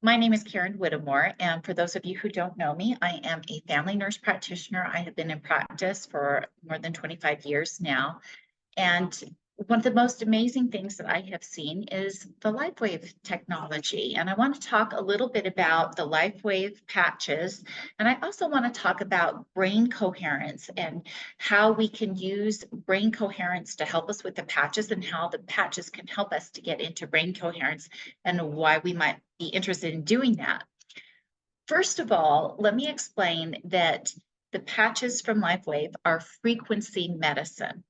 My name is Karen Whittemore, and for those of you who don't know me, I am a family nurse practitioner. I have been in practice for more than 25 years now. And one of the most amazing things that I have seen is the LifeWave technology. And I want to talk a little bit about the LifeWave patches. And I also want to talk about brain coherence and how we can use brain coherence to help us with the patches and how the patches can help us to get into brain coherence and why we might be interested in doing that. First of all, let me explain that the patches from LifeWave are frequency medicine.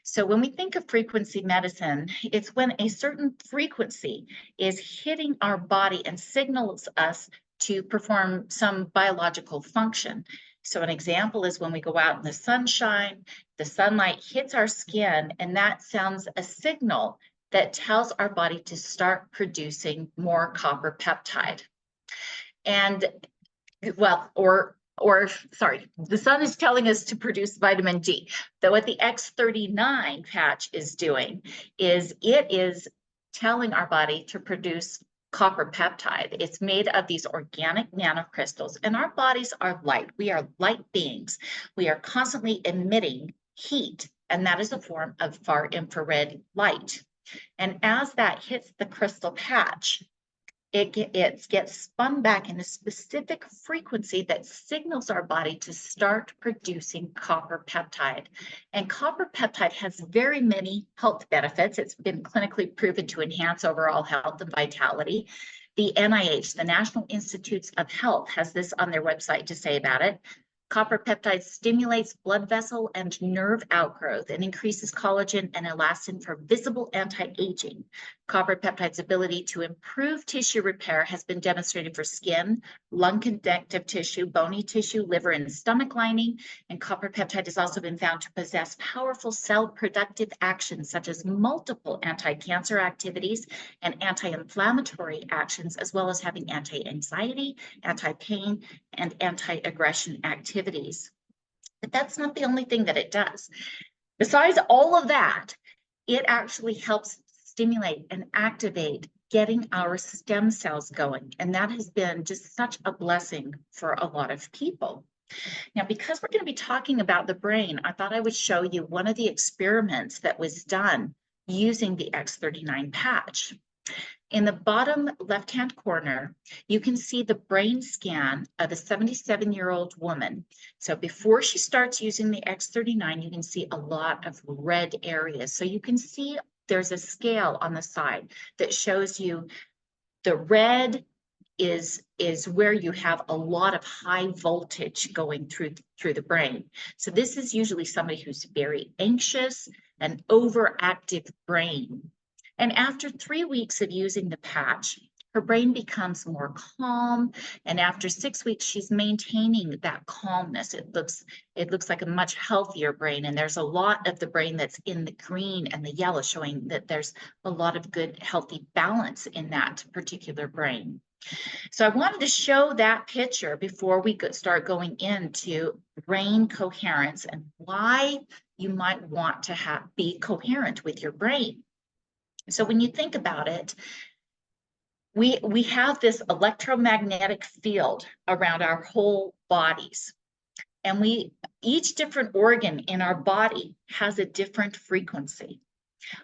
So when we think of frequency medicine, it's when a certain frequency is hitting our body and signals us to perform some biological function. So an example is when we go out in the sunshine, the sunlight hits our skin, and that sounds a signal that tells our body to start producing more copper peptide. And well, or sorry, the sun is telling us to produce vitamin D. Though what the X39 patch is doing is it is telling our body to produce copper peptide. It's made of these organic nanocrystals, and our bodies are light. We are light beings. We are constantly emitting heat, and that is a form of far infrared light. And as that hits the crystal patch, it gets spun back in a specific frequency that signals our body to start producing copper peptide. And copper peptide has very many health benefits. It's been clinically proven to enhance overall health and vitality. The NIH, the National Institutes of Health, has this on their website to say about it. Copper peptide stimulates blood vessel and nerve outgrowth and increases collagen and elastin for visible anti-aging. Copper peptide's ability to improve tissue repair has been demonstrated for skin, lung connective tissue, bony tissue, liver, and stomach lining. And copper peptide has also been found to possess powerful cell productive actions such as multiple anti-cancer activities and anti-inflammatory actions, as well as having anti-anxiety, anti-pain, and anti-aggression activities. But that's not the only thing that it does. Besides all of that, it actually helps stimulate and activate getting our stem cells going. And that has been just such a blessing for a lot of people. Now, because we're going to be talking about the brain, I thought I would show you one of the experiments that was done using the X39 patch. In the bottom left-hand corner, you can see the brain scan of a 77-year-old woman. So before she starts using the X39, you can see a lot of red areas. So you can see there's a scale on the side that shows you the red is where you have a lot of high voltage going through the brain. So this is usually somebody who's very anxious, an overactive brain. And after 3 weeks of using the patch, her brain becomes more calm. And after 6 weeks, she's maintaining that calmness. It looks like a much healthier brain. And there's a lot of the brain that's in the green and the yellow, showing that there's a lot of good, healthy balance in that particular brain. So I wanted to show that picture before we could start going into brain coherence and why you might want to be coherent with your brain. So when you think about it, we have this electromagnetic field around our whole bodies. And each different organ in our body has a different frequency.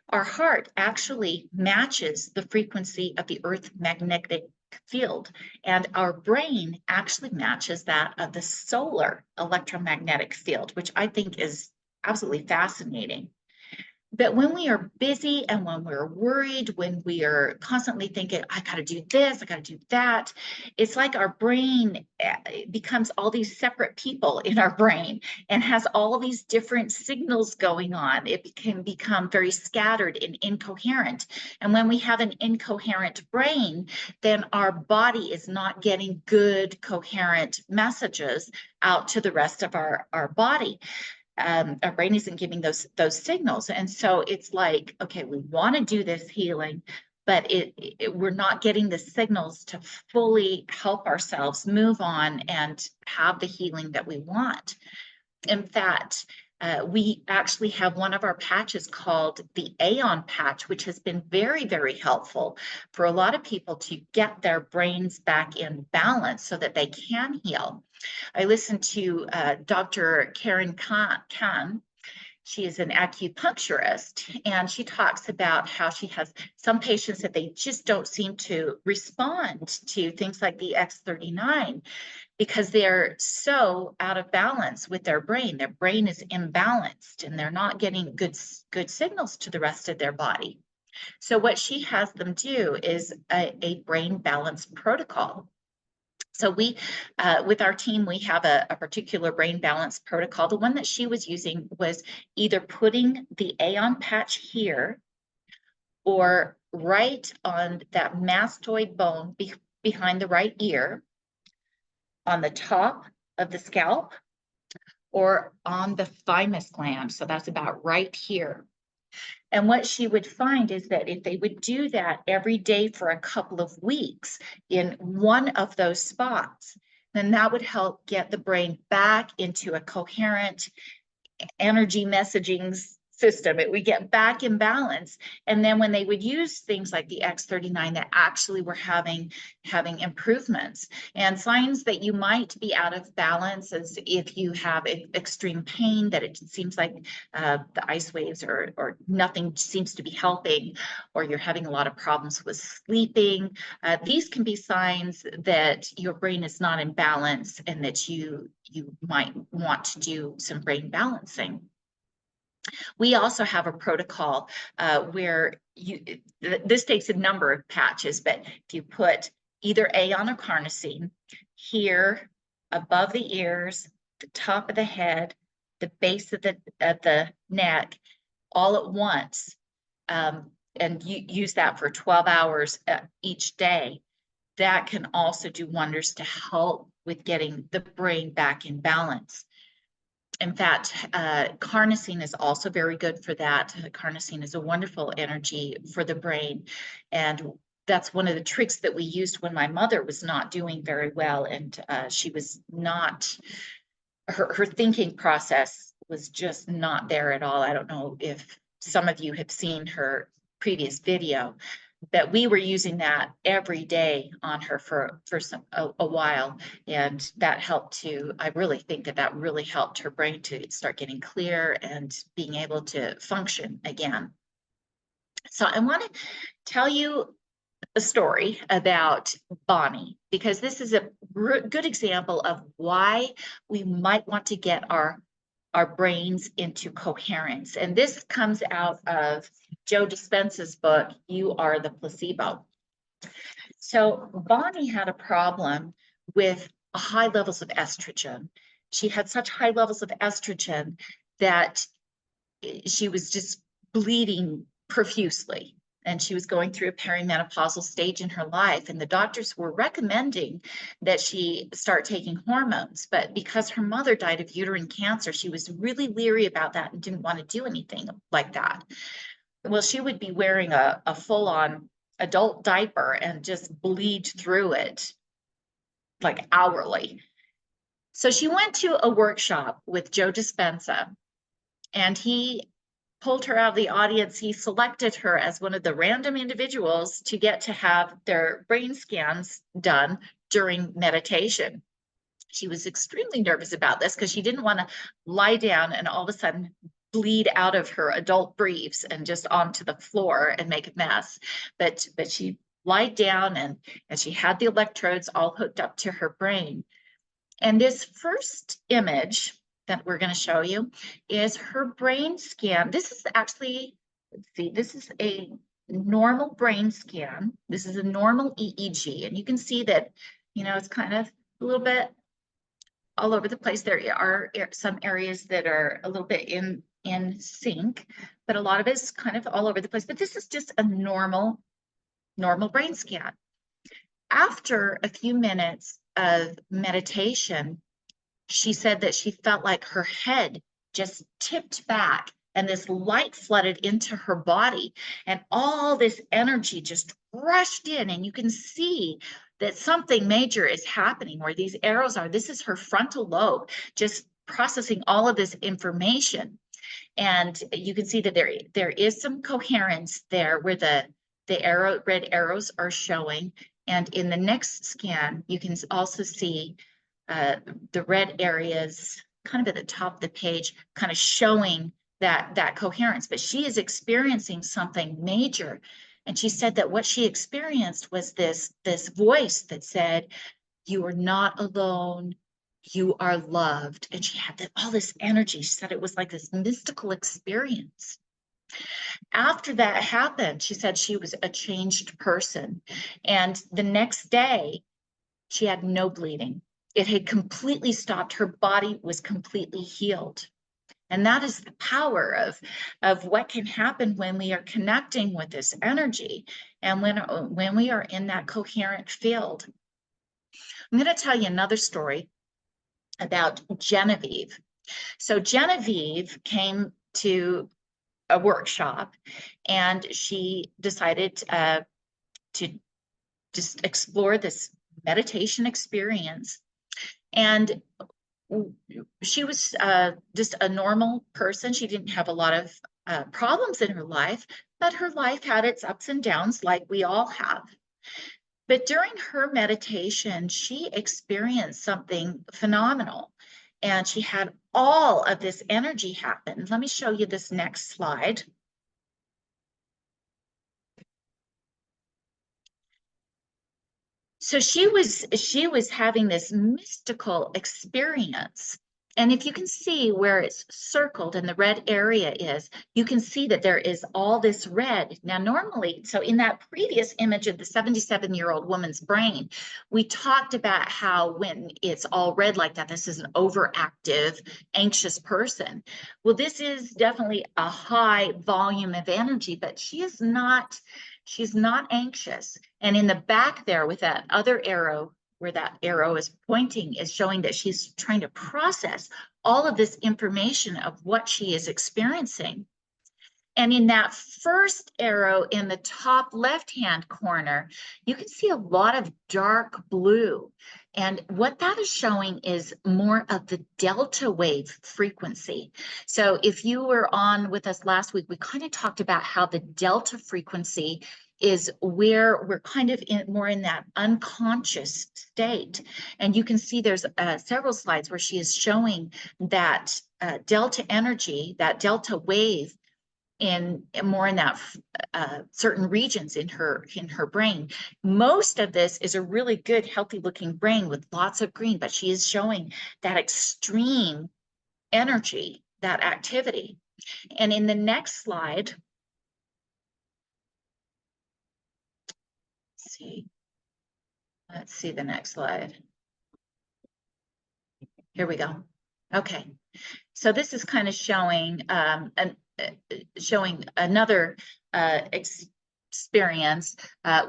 Our heart actually matches the frequency of the Earth magnetic field, and our brain actually matches that of the solar electromagnetic field, which I think is absolutely fascinating. But when we are busy and when we're worried, when we are constantly thinking, I got to do this, I got to do that, it's like our brain becomes all these separate people in our brain and has all these different signals going on. It can become very scattered and incoherent. And when we have an incoherent brain, then our body is not getting good, coherent messages out to the rest of our body. Our brain isn't giving those signals. And so it's like, okay, we want to do this healing, but we're not getting the signals to fully help ourselves move on and have the healing that we want. In fact, We actually have one of our patches called the Aeon patch, which has been very, very helpful for a lot of people to get their brains back in balance so that they can heal. I listened to Dr. Karen Khan. She is an acupuncturist, and she talks about how she has some patients that they just don't seem to respond to things like the X39 because they're so out of balance with their brain. Their brain is imbalanced and they're not getting good signals to the rest of their body. So what she has them do is a brain balance protocol. So we, with our team, we have a particular brain balance protocol. The one that she was using was either putting the Aeon patch here or right on that mastoid bone behind the right ear, on the top of the scalp, or on the thymus gland. So that's about right here. And what she would find is that if they would do that every day for a couple of weeks in one of those spots, then that would help get the brain back into a coherent energy messaging system. It would get back in balance. And then when they would use things like the X39, that actually were having improvements. And signs that you might be out of balance is if you have extreme pain, that it seems like the ice waves or nothing seems to be helping, or you're having a lot of problems with sleeping. These can be signs that your brain is not in balance and that you might want to do some brain balancing. We also have a protocol where this takes a number of patches, but if you put either Aeon or Carnosine here above the ears, the top of the head, the base of the neck, all at once, and you use that for 12 hours each day, that can also do wonders to help with getting the brain back in balance. In fact, carnosine is also very good for that. Carnosine is a wonderful energy for the brain. And that's one of the tricks that we used when my mother was not doing very well. And she was not, her thinking process was just not there at all. I don't know if some of you have seen her previous video, but we were using that every day on her for a while, and that helped to, I really think that really helped her brain to start getting clear and being able to function again. So I want to tell you a story about Bonnie, because this is a good example of why we might want to get our brains into coherence. And this comes out of Joe Dispenza's book, You Are the Placebo. So Bonnie had a problem with high levels of estrogen. She had such high levels of estrogen that she was just bleeding profusely. And she was going through a perimenopausal stage in her life. And the doctors were recommending that she start taking hormones. But because her mother died of uterine cancer, she was really leery about that and didn't want to do anything like that. Well, she would be wearing a full-on adult diaper and just bleed through it like hourly. So she went to a workshop with Joe Dispenza, and he pulled her out of the audience. He selected her as one of the random individuals to get to have their brain scans done during meditation. She was extremely nervous about this because she didn't want to lie down and all of a sudden bleed out of her adult briefs and just onto the floor and make a mess. But she lied down and she had the electrodes all hooked up to her brain. And this first image that we're going to show you is her brain scan. This is actually, let's see, this is a normal brain scan. This is a normal EEG. And you can see that, you know, it's kind of a little bit all over the place. There are some areas that are a little bit in sync, but a lot of it's kind of all over the place. But this is just a normal brain scan. After a few minutes of meditation, she said that she felt like her head just tipped back and this light flooded into her body and all this energy just rushed in, and you can see that something major is happening where these arrows are. This is her frontal lobe just processing all of this information. And you can see that there is some coherence there where the red arrows are showing. And in the next scan, you can also see the red areas kind of at the top of the page, kind of showing that coherence. But she is experiencing something major. And she said that what she experienced was this voice that said, "You are not alone. You are loved." And she had all this energy. She said it was like this mystical experience. After that happened, she said she was a changed person. And the next day, she had no bleeding. It had completely stopped. Her body was completely healed. And that is the power of what can happen when we are connecting with this energy and when we are in that coherent field. I'm going to tell you another story about Genevieve. So Genevieve came to a workshop and she decided to just explore this meditation experience. And she was just a normal person. She didn't have a lot of problems in her life, but her life had its ups and downs like we all have. But during her meditation, she experienced something phenomenal. And she had all of this energy happen. Let me show you this next slide. So she was having this mystical experience. And if you can see where it's circled and the red area is, you can see that there is all this red. Now, normally, so in that previous image of the 77-year-old woman's brain, we talked about how when it's all red like that, this is an overactive, anxious person. Well, this is definitely a high volume of energy, but she's not anxious. And in the back there with that other arrow, where that arrow is pointing, is showing that she's trying to process all of this information of what she is experiencing. And in that first arrow in the top left-hand corner, you can see a lot of dark blue. And what that is showing is more of the delta wave frequency. So if you were on with us last week, we kind of talked about how the delta frequency is where we're kind of more in that unconscious state. And you can see there's several slides where she is showing that delta energy, that delta wave, in more in that certain regions in her brain. Most of this is a really good, healthy looking brain with lots of green, but she is showing that extreme energy, that activity. And in the next slide, let's see the next slide. Here we go. Okay, so this is kind of showing showing another experience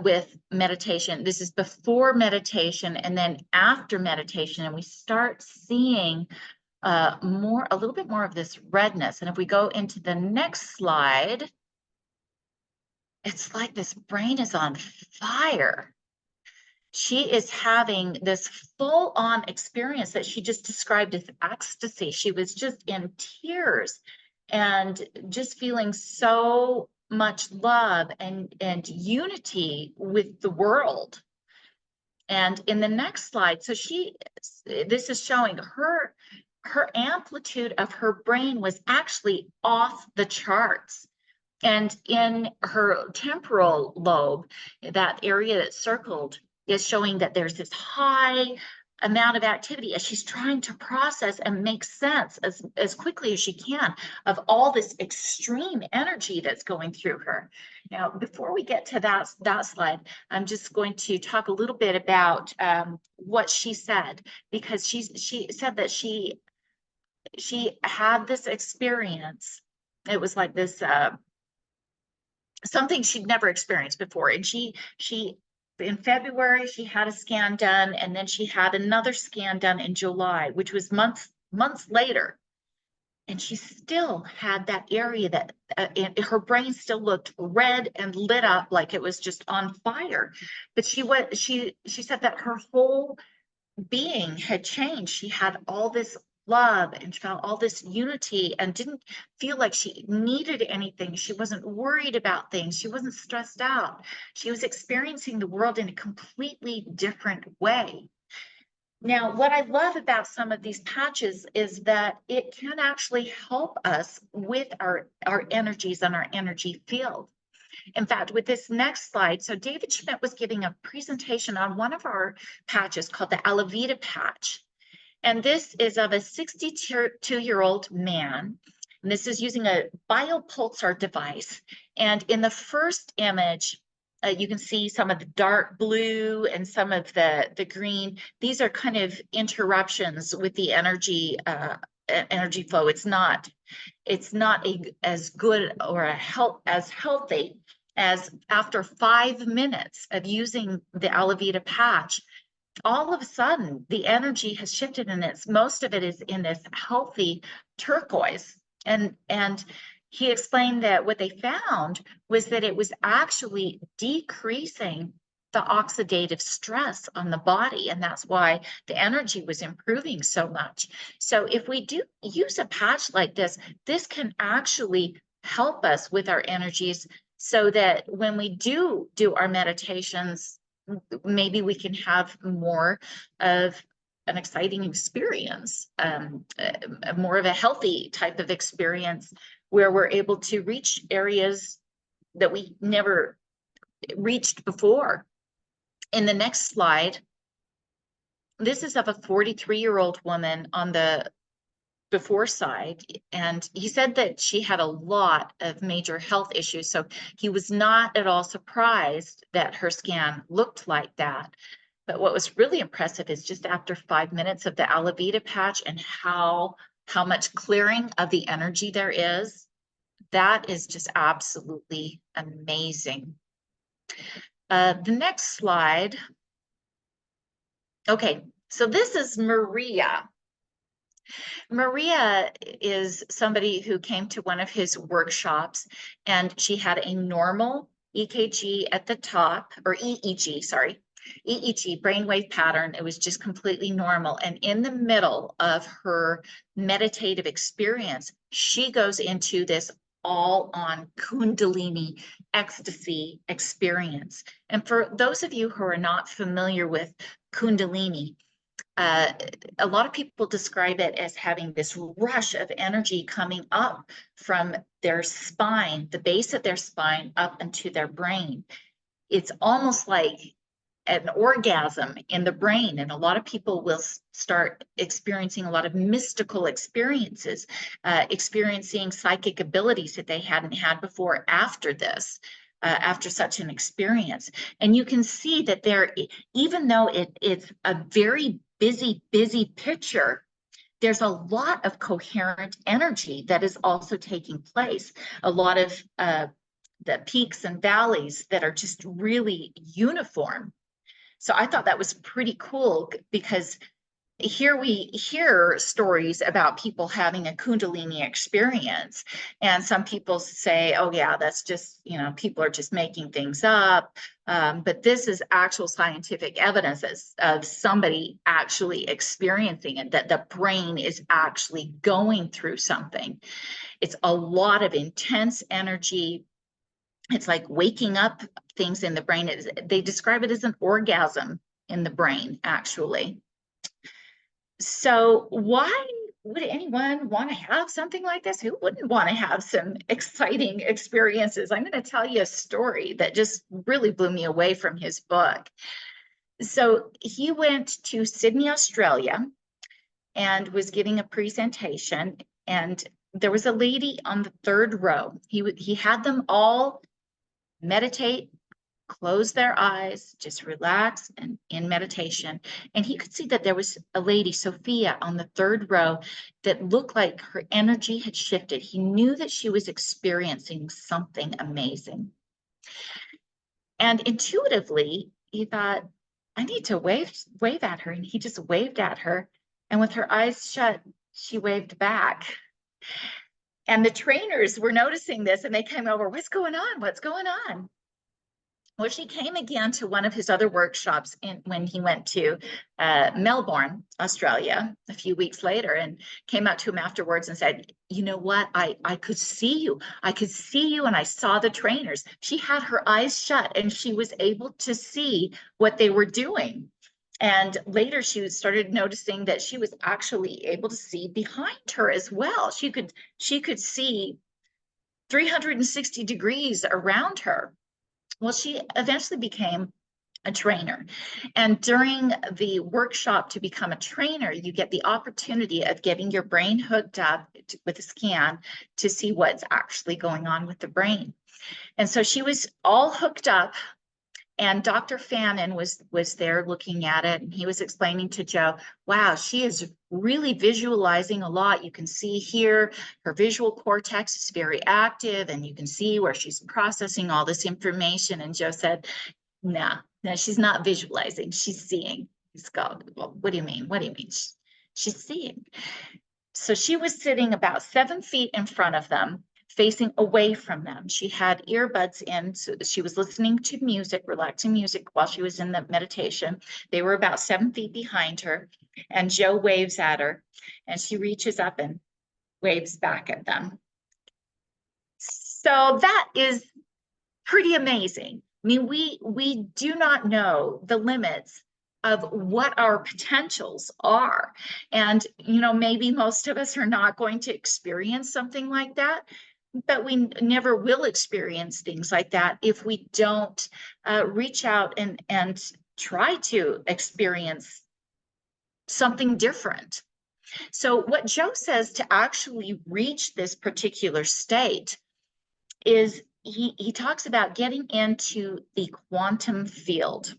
with meditation. This is before meditation and then after meditation, and we start seeing a little bit more of this redness. And if we go into the next slide, it's like this brain is on fire. She is having this full-on experience that she just described as ecstasy. She was just in tears and just feeling so much love and unity with the world. And in the next slide, so this is showing her amplitude of her brain was actually off the charts. And in her temporal lobe, that area that's circled, is showing that there's this high amount of activity as she's trying to process and make sense as quickly as she can of all this extreme energy that's going through her. Now, before we get to that slide, I'm just going to talk a little bit about what she said, because she said that she had this experience. It was like this something she'd never experienced before, and she in February, she had a scan done, and then she had another scan done in July, which was months later. And she still had that area that her brain still looked red and lit up like it was just on fire. But she said that her whole being had changed. She had all this love and felt all this unity and didn't feel like she needed anything. She wasn't worried about things. She wasn't stressed out. She was experiencing the world in a completely different way. Now, what I love about some of these patches is that it can actually help us with our energies and our energy field. In fact, with this next slide, so David Schmidt was giving a presentation on one of our patches called the Alavita patch. And this is of a 62-year-old man. And this is using a biopulsar device. And in the first image, you can see some of the dark blue and some of the green. These are kind of interruptions with the energy flow. It's not as good or as healthy as after 5 minutes of using the Alavita patch. All of a sudden, the energy has shifted, and most of it is in this healthy turquoise. And he explained that what they found was that it was actually decreasing the oxidative stress on the body, and that's why the energy was improving so much. So if we do use a patch like this can actually help us with our energies, so that when we do our meditations, maybe we can have more of an exciting experience, more of a healthy type of experience, where we're able to reach areas that we never reached before. In the next slide, this is of a 43-year-old woman on the before side, and he said that she had a lot of major health issues, so he was not at all surprised that her scan looked like that. But what was really impressive is just after 5 minutes of the Alavita patch and how much clearing of the energy there is. That is just absolutely amazing. The next slide. Okay, so this is Maria. Maria is somebody who came to one of his workshops, and she had a normal EKG at the top, or EEG, sorry, EEG, brainwave pattern. It was just completely normal. And in the middle of her meditative experience, she goes into this all-on Kundalini ecstasy experience. And for those of you who are not familiar with Kundalini, a lot of people describe it as having this rush of energy coming up from their spine, the base of their spine, up into their brain. It's almost like an orgasm in the brain, and a lot of people will start experiencing a lot of mystical experiences, experiencing psychic abilities that they hadn't had before after this. After such an experience. And you can see that there, even though it's a very busy picture, there's a lot of coherent energy that is also taking place. A lot of the peaks and valleys that are just really uniform. So I thought that was pretty cool, because here we hear stories about people having a Kundalini experience, and some people say, oh yeah, that's just, people are just making things up. But this is actual scientific evidence of somebody actually experiencing it, that the brain is actually going through something. It's a lot of intense energy. It's like waking up things in the brain. They describe it as an orgasm in the brain, actually. So why would anyone want to have something like this? Who wouldn't want to have some exciting experiences? I'm going to tell you a story that just really blew me away from his book. So he went to Sydney, Australia, and was giving a presentation, and there was a lady on the third row. He had them all meditate, close their eyes, just relax and in meditation. And he could see that there was a lady, Sophia, on the third row that looked like her energy had shifted. He knew that she was experiencing something amazing. And intuitively, he thought, I need to wave at her. And he just waved at her. And with her eyes shut, she waved back. And the trainers were noticing this, and they came over, what's going on? What's going on? Well, she came again to one of his other workshops when he went to Melbourne, Australia, a few weeks later, and came up to him afterwards and said, you know what, I could see you. I could see you, and I saw the trainers. She had her eyes shut and she was able to see what they were doing. And later she started noticing that she was actually able to see behind her as well. She could see 360 degrees around her. Well, she eventually became a trainer. And during the workshop to become a trainer, you get the opportunity of getting your brain hooked up with a scan to see what's actually going on with the brain. And so she was all hooked up, and Dr. Fannin was there looking at it, and he was explaining to Joe, wow, she is really visualizing a lot. You can see here her visual cortex is very active, and you can see where she's processing all this information. And Joe said, no, she's not visualizing, she's seeing. He's go, well, what do you mean? What do you mean? She's seeing. So she was sitting about 7 feet in front of them, facing away from them. She had earbuds in, so she was listening to music, relaxing music while she was in the meditation. They were about 7 feet behind her, and Joe waves at her, and she reaches up and waves back at them. So that is pretty amazing. I mean, we do not know the limits of what our potentials are. And, you know, maybe most of us are not going to experience something like that, but we never will experience things like that if we don't reach out and try to experience something different. So what Joe says to actually reach this particular state is he talks about getting into the quantum field.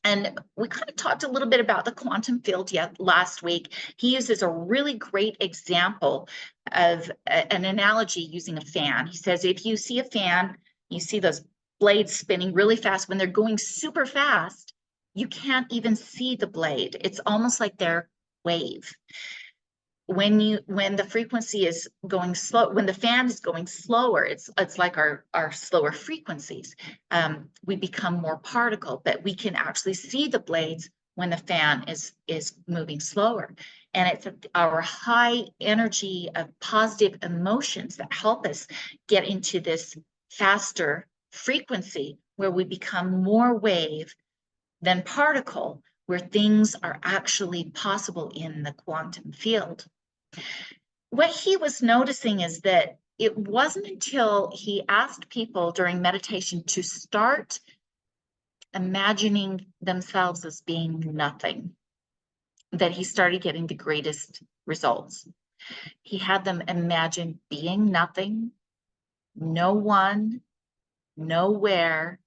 And we kind of talked a little bit about the quantum field last week. He uses a really great example of an analogy using a fan. He says, if you see a fan, you see those blades spinning really fast. When they're going super fast, you can't even see the blade. It's almost like they're wave. When the frequency is going slow, when the fan is going slower, it's like our slower frequencies. We become more particle, but we can actually see the blades when the fan is moving slower. And it's our high energy of positive emotions that help us get into this faster frequency where we become more wave than particle, where things are actually possible in the quantum field. What he was noticing is that it wasn't until he asked people during meditation to start imagining themselves as being nothing that he started getting the greatest results. He had them imagine being nothing, no one, nowhere,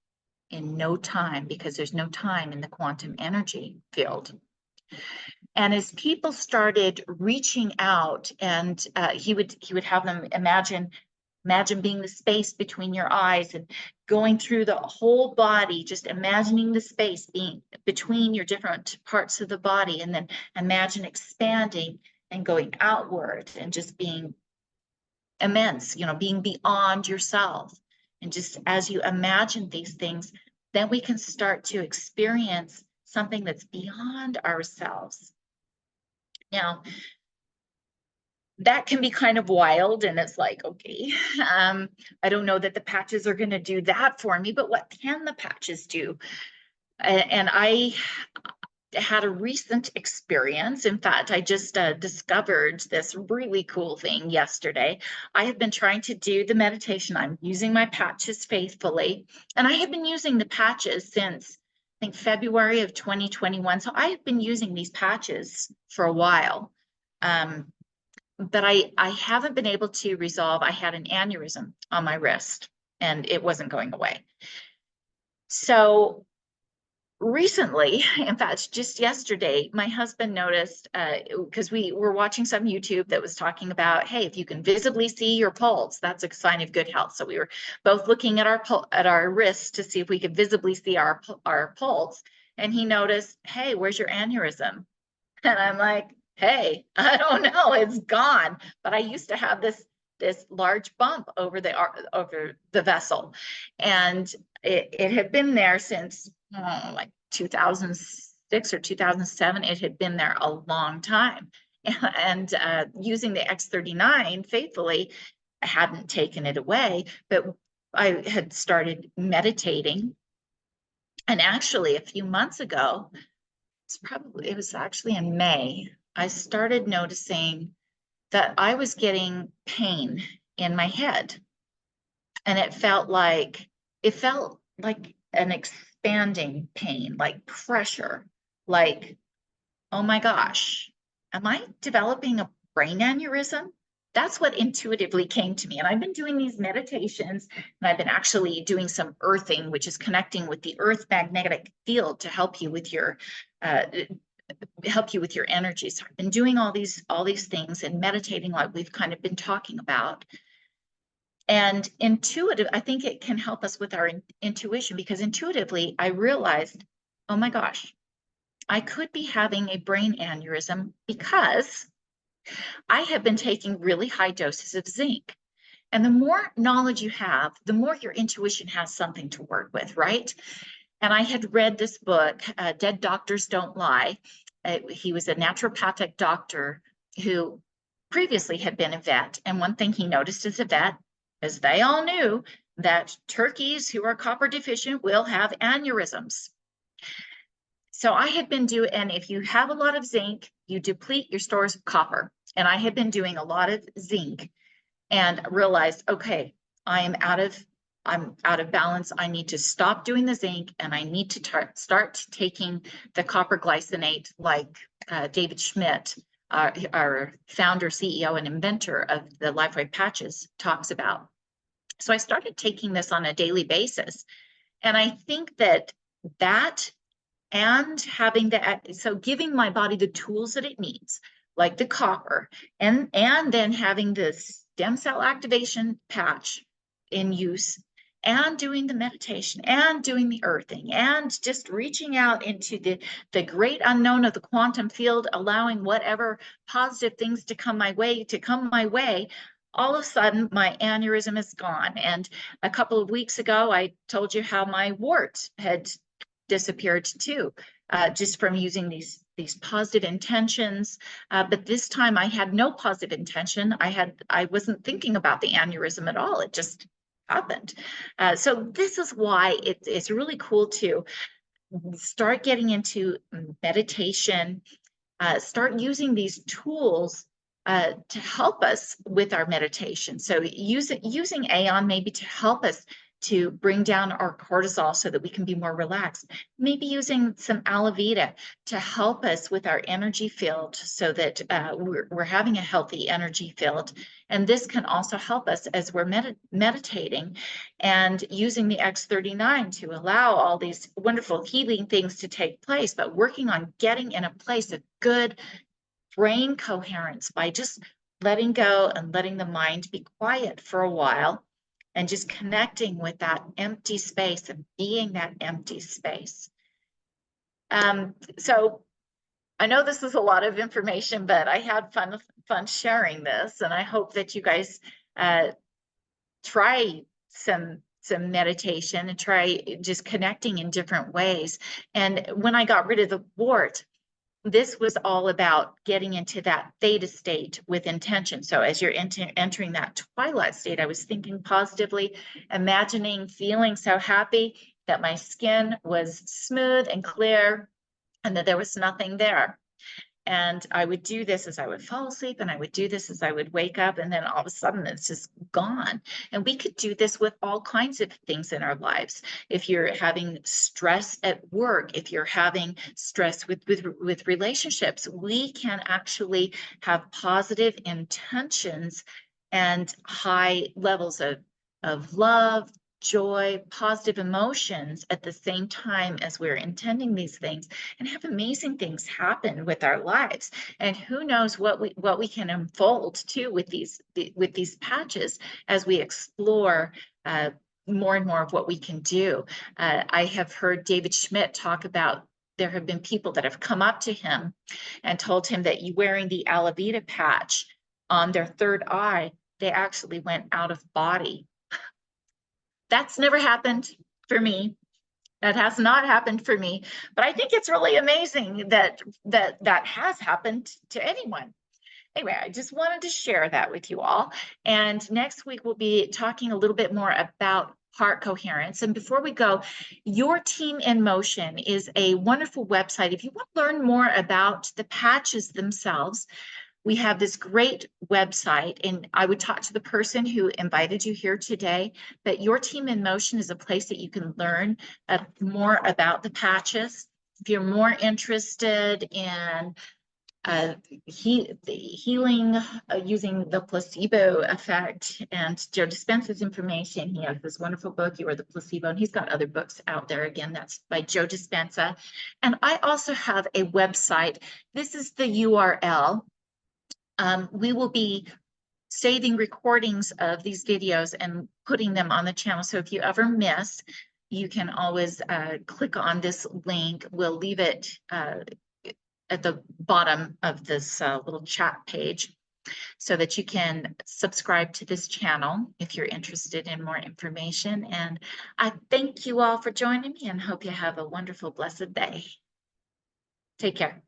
in no time, because there's no time in the quantum energy field. And as people started reaching out, and he would have them imagine being the space between your eyes and going through the whole body, just imagining the space being between your different parts of the body, and then imagine expanding and going outward and just being immense, you know, being beyond yourself. And just as you imagine these things, then we can start to experience something that's beyond ourselves. Now, that can be kind of wild, and it's like, okay, I don't know that the patches are going to do that for me, but what can the patches do? And I had a recent experience. In fact, I just discovered this really cool thing yesterday. I have been trying to do the meditation. I'm using my patches faithfully, and I have been using the patches since I think February of 2021. So I have been using these patches for a while. But I haven't been able to resolve. I had an aneurysm on my wrist and it wasn't going away. So recently, in fact, just yesterday, my husband noticed, because we were watching some YouTube that was talking about, hey, if you can visibly see your pulse, that's a sign of good health. So we were both looking at our wrists to see if we could visibly see our pulse. And he noticed, hey, where's your aneurysm? And I'm like, hey, I don't know, it's gone. But I used to have this this large bump over the vessel. And it had been there since like 2006 or 2007. It had been there a long time. And using the X39 faithfully, I hadn't taken it away, but I had started meditating. And actually, a few months ago, it was actually in May, I started noticing that I was getting pain in my head. And it felt like an expanding pain, like pressure, like, oh my gosh, am I developing a brain aneurysm? That's what intuitively came to me. And I've been doing these meditations, and I've been actually doing some earthing, which is connecting with the earth magnetic field to help you with your energy. So I've been doing all these things and meditating, like we've kind of been talking about. And intuitive, I think it can help us with our intuition, because intuitively I realized, oh my gosh, I could be having a brain aneurysm because I have been taking really high doses of zinc. And the more knowledge you have, the more your intuition has something to work with, right? And I had read this book, Dead Doctors Don't Lie. He was a naturopathic doctor who previously had been a vet. And one thing he noticed as a vet, as they all knew, that turkeys who are copper deficient will have aneurysms. So I had been doing, and if you have a lot of zinc, you deplete your stores of copper. And I had been doing a lot of zinc and realized, okay, I'm out of balance. I need to stop doing the zinc, and I need to start taking the copper glycinate, like David Schmidt, our founder, CEO, and inventor of the LifeWave patches, talks about. So I started taking this on a daily basis. And I think that and having so giving my body the tools that it needs, like the copper, and then having the stem cell activation patch in use, and doing the meditation, and doing the earthing, and just reaching out into the great unknown of the quantum field, allowing whatever positive things to come my way, all of a sudden my aneurysm is gone. And a couple of weeks ago, I told you how my wart had disappeared too, just from using these positive intentions. But this time I had no positive intention. I wasn't thinking about the aneurysm at all. It just happened. So this is why it's really cool to start getting into meditation, start using these tools to help us with our meditation. So using Aeon maybe to help us to bring down our cortisol so that we can be more relaxed. Maybe using some Alavita to help us with our energy field so that we're having a healthy energy field. And this can also help us as we're meditating, and using the X39 to allow all these wonderful healing things to take place, but working on getting in a place of good brain coherence by just letting go and letting the mind be quiet for a while, and just connecting with that empty space and being that empty space. So I know this is a lot of information, but I had fun sharing this, and I hope that you guys try some meditation and try just connecting in different ways. And when I got rid of the wart, this was all about getting into that theta state with intention. So as you're entering that twilight state, I was thinking positively, imagining, feeling so happy that my skin was smooth and clear and that there was nothing there. And I would do this as I would fall asleep, and I would do this as I would wake up, and then all of a sudden it's just gone. And we could do this with all kinds of things in our lives. If you're having stress at work, if you're having stress with relationships, we can actually have positive intentions and high levels of love, joy, positive emotions at the same time as we're intending these things, and have amazing things happen with our lives. And who knows what we can unfold too with these patches as we explore more and more of what we can do. I have heard David Schmidt talk about, there have been people that have come up to him and told him that you wearing the Alavita patch on their third eye they actually went out of body. That's never happened for me. That has not happened for me, but I think it's really amazing that that has happened to anyone. Anyway, I just wanted to share that with you all. And next week, we'll be talking a little bit more about heart coherence. And before we go, Your Team in Motion is a wonderful website. If you want to learn more about the patches themselves, we have this great website, and I would talk to the person who invited you here today, but Your Team in Motion is a place that you can learn more about the patches. If you're more interested in healing using the placebo effect, and Joe Dispenza's information, he has this wonderful book, You Are the Placebo, and he's got other books out there. Again, that's by Joe Dispenza. And I also have a website. This is the URL. We will be saving recordings of these videos and putting them on the channel. So if you ever miss, you can always click on this link. We'll leave it at the bottom of this little chat page so that you can subscribe to this channel if you're interested in more information. And I thank you all for joining me and hope you have a wonderful, blessed day. Take care.